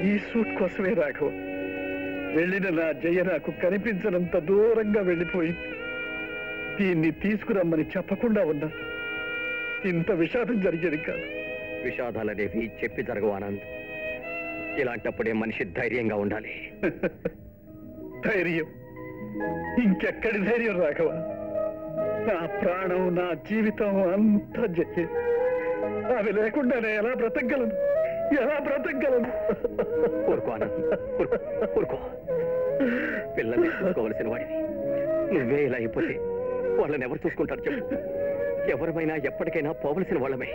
ఈ సూట్ కోసమే రాఘవ. వెళ్ళిన నా జయ నాకు కనిపించనంత దూరంగా వెళ్ళిపోయింది. దీన్ని తీసుకురమ్మని చెప్పకుండా ఉన్నా ఇంత విషాదం జరిగేది కాదు. విషాదాలనేవి చెప్పి జరగవు ఆనంద్. ఇలాంటప్పుడే మనిషి ధైర్యంగా ఉండాలి. ధైర్యం? ఇంకెక్కడి ధైర్యం రాఘవ? నా ప్రాణం, నా జీవితం అంతా జయ. అవి లేకుండా నేను ఎలా బ్రతకగలను? ఎలా బ్రతకగలను? ఊరుకో ఆనంద్, ఊరుకో. పిల్లల్ని చూసుకోవలసిన వాడిని నువ్వే ఇలా అయిపోతే వాళ్ళని ఎవరు చూసుకుంటారు చెప్పు? ఎవరిమైనా ఎప్పటికైనా పోవలసిన వాళ్ళమే.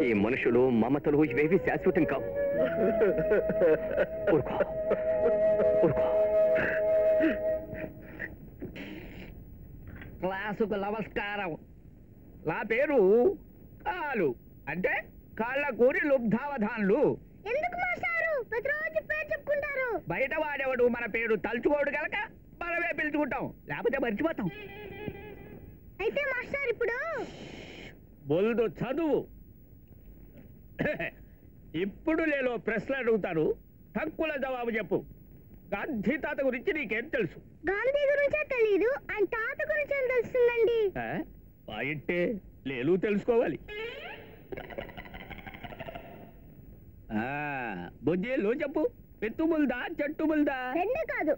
ఈ మనుషులు, మమతలు ఇవేవి శాశ్వతం కావు. ఊరుకో, ఊరుకో. క్లాసుకు నమస్కారం. నా పేరు కాలు, అంటే కాళ్ళ కూరి లుబ్ధావధాన్లు. ఎందుకు మాస్టారు ప్రతిరోజు పేరు చెప్పుకుంటారు? బయట వాడేవాడు మన పేరు తలుచుకోడు కనుక మనమే పిలుచుకుంటాం, లేకపోతే మర్చిపోతాం. అయితే మాస్టర్ ఇప్పుడు బొల్దు చదువు. ఇప్పుడు నేను ప్రశ్నలు అడుగుతాను, తక్కువ జవాబు చెప్పు. గాంధీ తాత గురించి నీకేం తెలుసు? గాంధీ గురించే తెలీదు, ఆయన తాత గురించి ఏం తెలుస్తుందండి? పాయింటే లేదు, తెలుసుకోవాలి. బుజ్జిలు చెప్పు. పెత్తు ముల్దా, చెట్టు ముల్దా? రెండే కాదు.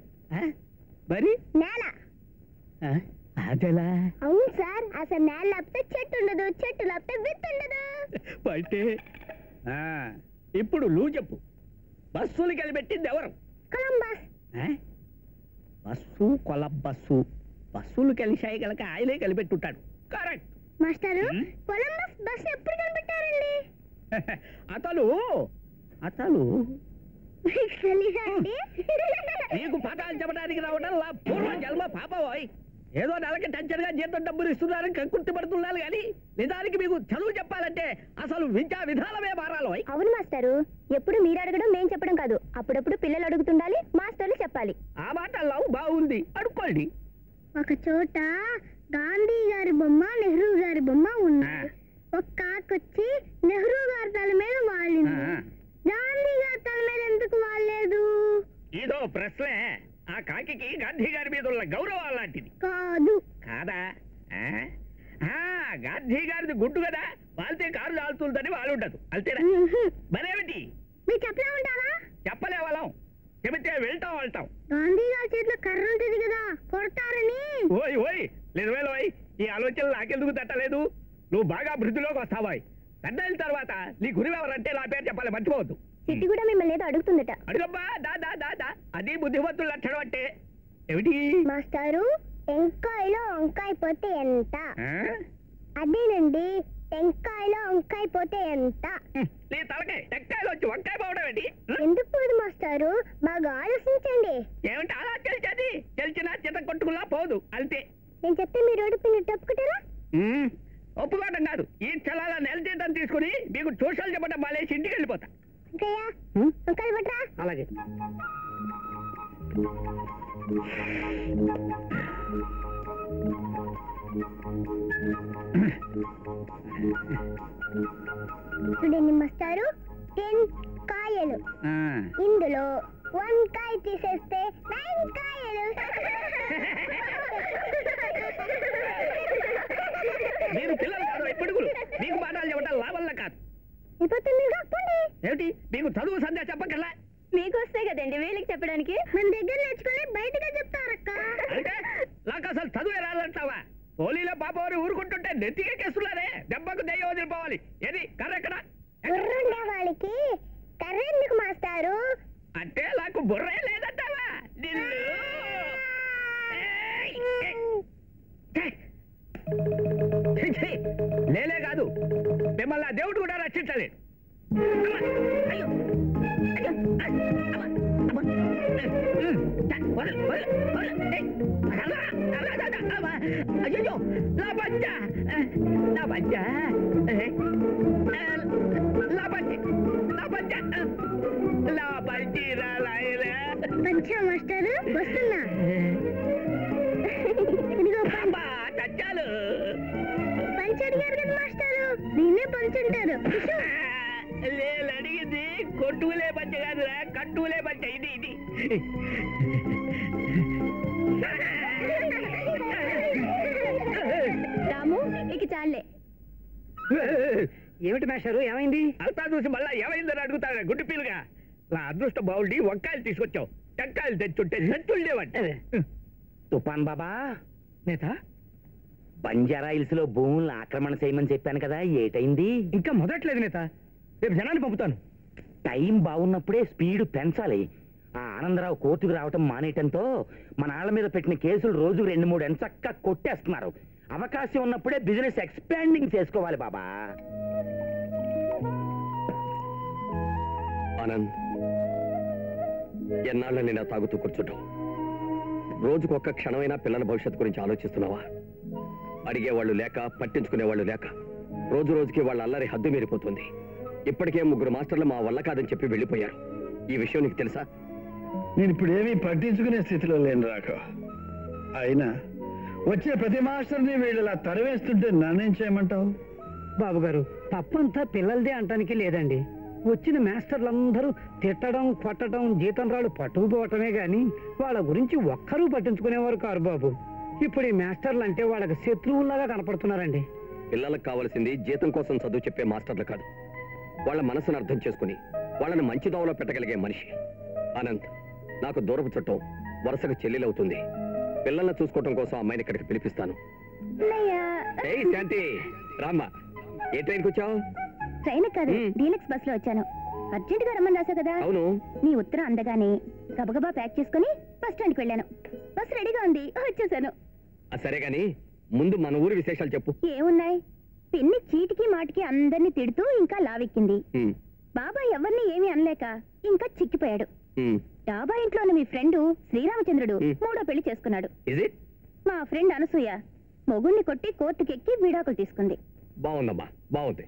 మరి నేల. అదెలా? అవును సార్, అసలు నేల లేకపోతే చెట్టు ఉండదు, చెట్టు లేకపోతే విత్తు ఉండదు. పాయింటే. ఇప్పుడు నువ్వు చెప్పు. బస్సులు కలిపెట్టింది ఎవరు? కొలంబస్. బస్సు కొలంబస్సు, బస్సులు కలిశాయి కనుక ఆయనే కలిపెట్టుంటాడు. కరెక్ట్. మాస్టారు, కొలంబస్ బస్ ఎప్పుడు కనిపెట్టారండి? అతను తెలీదండి. నీకు పాఠాలు చెప్పడానికి రావడం నా పూర్వ జన్మ పాపవాయ్. ఏదో నెలకి టెన్షన్ గా జీతం డబ్బులు ఇస్తున్నారని కక్కుర్తి పడుతున్నారు కానీ నిజానికి మీకు చదువు చెప్పాలంటే అసలు విద్యా విధానమే మారాలో. అవును మాస్టారు, ఎప్పుడు మీరు అడగడం మేం చెప్పడం కాదు, అప్పుడప్పుడు పిల్లలు అడుగుతుండాలి, మాస్టర్లు చెప్పాలి. ఆ మాట లవ్ బాగుంది, అడుక్కోండి. ఒక చోట గాంధీ గారి బొమ్మ, నెహ్రూ గారి బొమ్మ ఉన్నాయి. ఒక కాకొచ్చి నెహ్రూ గారి తల మీద వాలింది, గాంధీ గారి తల మీద ఎందుకు వాలేదు? ఇదో ప్రశ్నే. ఆ కాకి గాంధీ గారి మీద ఉన్న గౌరవం లాంటిది కాదు. కాదా? గాంధీ గారిది గుడ్డు కదా, వాళ్తే కారు దాల్తుందని వాళ్ళు ఉండదు, అంతేనా? మరేమిటి మీరు చెప్పలే ఉంటారా? చెప్పలే వాళ్ళం, చెబితే వెళ్తాం వెళ్తాం. గాంధీ గారి చేతిలో కర్ర ఉంటుంది కదా, కొడతారని. ఓయ్ ఓయ్, నిజమేలోయ్, ఈ ఆలోచనలు నాకెందుకు తట్టలేదు? నువ్వు బాగా వృద్ధిలోకి వస్తావాయ్. పెద్దయిన తర్వాత నీ గురువు ఎవరంటే నా పేరు చెప్పాలి, మర్చిపోవద్దు. సిట్టి కూడా మిమ్మల్ని ఏదో అడుగుతుందట. అడుగబ్బా, దా దా దా దా. అది బుద్ధిమంతుల లక్షణం అంటే. ఏమిటి మాస్టారు, టెంకాయలో వంకాయ పోతే ఎంత? అదేనండి, టెంకాయలో వంకాయ పోతే ఎంత? నీ తలకాయ టెంకాయలో వచ్చి వంకాయ పోవడం ఏంటి? ఎందుకు పోదు మాస్టారు, బాగా ఆలోచించండి. ఏమిటి అలా తెలిసేది? తెలిసినా చిన్న కొట్టుకులా పోదు, అంతే. నేను చెప్తే మీరు ఓడిపోయినట్టు ఒప్పుకుంటారా? ఒప్పుకోవడం కాదు, ఈ చలాల నెల జీతం తీసుకుని మీకు ట్యూషన్లు చెప్పడం మాలేసి ఇంటికి వెళ్ళిపోతా. వంకాయలు పట్టరా. అలాగే. చూడండి మాస్టారు, 10 కాయలు, ఇందులో వంకాయ తీసేస్తే 9 కాయలు. మీరు పిల్లలు కాదు, ఇప్పటికు మీకు పాఠాలు చెప్పడం లాభంలా కాదు. ఏమిటి మీకు చదువు సంధ్య చెప్పగలరా? మీకు వస్తాయి కదండి వీళ్ళకి చెప్పడానికి. మన దగ్గర నేర్చుకుని బయటగా చెప్తారక్క. అంటే నాకు అసలు చదువు రాదంటావా? పోలీలో పాపవారు ఊరుకుంటుంటే నెత్తికెక్కేస్తున్నారే, దెబ్బకు దయ్యం వదిలిపోవాలి. ఏది కర్ర ఎక్కడ? బుర్రుండే వాళ్ళకి కర్ర ఎందుకు మాస్టారు? అంటే నాకు బుర్రే లేదంటావా? నేనే కాదు, మిమ్మల్ని ఆ దేవుడు కూడా రక్షించలేదు. అయ్యో, నా బచ్చా, నా బచ్చా, నా బచ్చి, నా బచ్చా, నా బచ్చి రాయలే. బచ్చా మాస్టారు వస్తున్నా. ఇదిగో చచ్చాలు. పంచి అడిగారు కదా మాస్టారు, దీన్నే పంచుంటారు. నేను అడిగింది కొట్టుకులే పంచ కాదురా, కంటూలే మంచి ఇది ఇది రాము ఇక చాలే. ఏమిటి మేషారు, ఏమైంది? అంతా చూసి మళ్ళా ఏమైందని అడుగుతారా గుడ్డి పీలుగా. నా అదృష్ట బావుండి వంకాయలు తీసుకొచ్చావు, టెంకాయలు తెచ్చుంటే సెంటులు లేవంటే. తుఫాన్ బాబా, నేత బంజారా హిల్స్ లో భూములను ఆక్రమణ చేయమని చెప్పాను కదా, ఏటైంది? ఇంకా మొదట్లేదు నేత, రేపు జనాన్ని పంపుతాను. టైం బాగున్నప్పుడే స్పీడ్ పెంచాలి. ఆ ఆనందరావు కోర్టుకు రావటం మానేయటంతో మన ఆళ్ళ మీద పెట్టిన కేసులు రోజు 2-3 ఎంచక్కా కొట్టేస్తున్నారు. అవకాశం ఉన్నప్పుడే బిజినెస్ ఎక్స్పాండింగ్ చేసుకోవాలి బాబా. ఆనంద్, ఎన్నాళ్ళ నేను తాగుతూ కూర్చుంటావు? రోజుకొక్క క్షణమైనా పిల్లల భవిష్యత్తు గురించి ఆలోచిస్తున్నావా? అడిగేవాళ్ళు లేక, పట్టించుకునేవాళ్ళు లేక రోజు రోజుకి వాళ్ళ అల్లరి హద్దు మీరిపోతుంది. ఇప్పటికే 3 మాస్టర్లు మా వల్ల కాదని చెప్పి వెళ్ళిపోయారు. ఈ విషయం నీకు తెలుసా? నేను ఇప్పుడు ఏమీ పట్టించుకునే స్థితిలో లేను రాఘవ. అయినా వచ్చే ప్రతి మాస్టర్ని వీళ్ళు ఇలా తరవేస్తుంటే నన్నేం చేయమంటావు? బాబు గారు, తప్పంతా పిల్లలదే అంటానికి లేదండి. వచ్చిన మాస్టర్లందరూ తిట్టడం, కొట్టడం, జీతం రాళ్ళు పట్టుకుపోవటమే గాని వాళ్ళ గురించి ఒక్కరూ పట్టించుకునేవారు కారు బాబు. ఇప్పుడు ఈ మాస్టర్లు అంటే వాళ్ళకి శత్రువులాగా కనపడుతున్నారండి. పిల్లలకు కావాల్సింది జీతం కోసం చదువు చెప్పే మాస్టర్లు కాదు, వాళ్ళ మనసును అర్థం చేసుకుని వాళ్ళని మంచి దోవలో పెట్టగలిగే మనిషి. అనంత్ నాకు దూరపు చుట్టం, వరుసగా చెల్లెలవుతుంది. పిల్లల్ని చూసుకోవటం కోసం అమ్మాయిని ఇక్కడికి పిలిపిస్తాను. ఏయ్ శాంతి, రామ్మా. ఏ ట్రైన్కి వచ్చావు? ట్రైన్ కాదు, డీలక్స్ బస్ లో వచ్చాను. అర్జెంట్ గా రమ్మని రాసా కదా. అవును. నీ ఉత్తరం అందగానే గబగబా ప్యాక్ చేసుకుని బస్ స్టాండ్ కి వెళ్ళాను. బస్ రెడీగా ఉంది, వచ్చేసాను. సరే గాని ముందు మన ఊరి విశేషాలు చెప్పు. ఏమున్నాయి? పిన్ని చీటికి మాటికి అందరినీ తిడుతూ ఇంకా లావెక్కింది. బాబాయ్ ఎవరిని ఏమీ అనలేక ఇంకా చిక్కిపోయాడు. డాబా ఇంట్లోని మీ ఫ్రెండ్ శ్రీరామచంద్రుడు 3వ పెళ్లి చేసుకున్నాడు. మా ఫ్రెండ్ అనసూయ మొగుణ్ణి కొట్టి కోర్టుకెక్కి విడాకులు తీసుకుంది. బాగుందమ్మా, బాగుంది.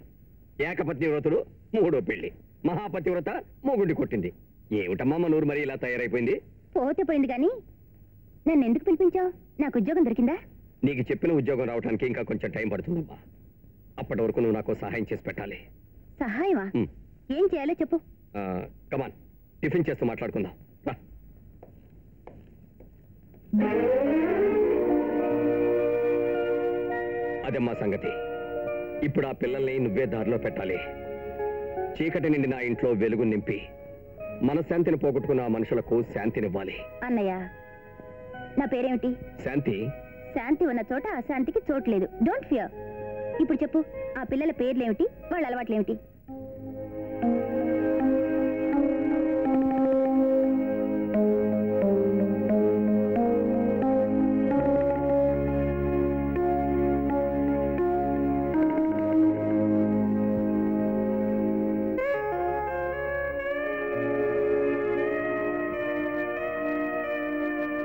ఏకపత్ని వ్రతుడు 3వ పెళ్లి, మహాపతివ్రత మొగుండి కొట్టింది. ఏమిటమ్మా మన ఊరు మరి ఇలా తయారైపోయింది? పోతే పోయింది గాని నన్ను ఎందుకు పిలిపించావు? నాకు ఉద్యోగం దొరికిందా? నీకు చెప్పిన ఉద్యోగం రావడానికి ఇంకా కొంచెం టైం పడుతుందమ్మా. అప్పటి వరకు నువ్వు నాకు సహాయం చేసి పెట్టాలి. సహాయమా? ఏం చేయాలో చెప్పు. కమాన్, టిఫిన్ చేస్తూ మాట్లాడుకుందాం. అదమ్మా సంగతి. ఇప్పుడు ఆ పిల్లల్ని నువ్వే దారిలో పెట్టాలి. చీకటి నిండి నా ఇంట్లో వెలుగు నింపి మనశ్శాంతిని పోగొట్టుకున్న ఆ మనుషులకు శాంతినివ్వాలి. అన్నయ్య, నా పేరేమిటి? శాంతి. శాంతి ఉన్న చోట అశాంతికి చోట్లేదు. Don't fear. ఇప్పుడు చెప్పు, ఆ పిల్లల పేర్లేమిటి, వాళ్ళ అలవాట్లేమిటి?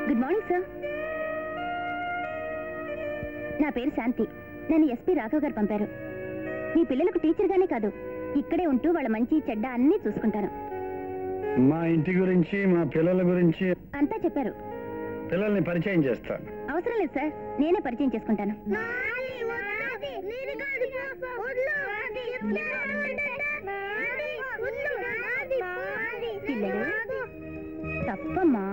Good morning sir. నా పేరు శాంతి. నన్ను ఎస్పీ రాఘవ్ గారు పంపారు. మీ పిల్లలకు టీచర్గానే కాదు, ఇక్కడే ఉంటూ వాళ్ళ మంచి చెడ్డ అన్నీ చూసుకుంటాను. మా ఇంటి గురించి, మా పిల్లల గురించి అంతా చెప్పారు. పిల్లల్ని పరిచయం చేస్తాను. అవసరం లేదు సార్, నేనే పరిచయం చేసుకుంటాను. పిల్లలు తప్పమ్మా.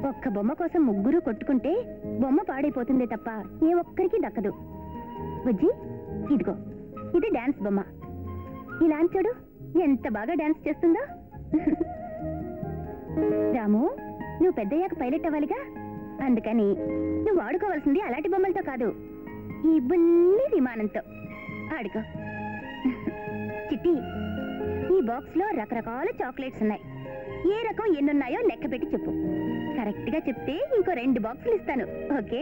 ఒక్క బొమ్మ కోసం ముగ్గురు కొట్టుకుంటే బొమ్మ పాడైపోతుందే తప్ప ఏ ఒక్కరికి దక్కదు. బుజ్జి, ఇదిగో ఇది డాన్స్ బొమ్మ. ఇలా చూడు, ఎంత బాగా డాన్స్ చేస్తుందో. రాము, నువ్వు పెద్దయ్యాక పైలట్ అవ్వాలిగా, అందుకని నువ్వు ఆడుకోవాల్సింది అలాంటి బొమ్మలతో కాదు, ఈ బుల్లి విమానంతో ఆడుకో. చిట్టి, ఈ బాక్స్ లో రకరకాల చాక్లెట్స్ ఉన్నాయి. ఏ రకం ఎన్నున్నాయో లెక్క పెట్టి చెప్పు. కరెక్ట్ గా చెప్తే ఇంకో 2 బాక్సులు ఇస్తాను. ఓకే?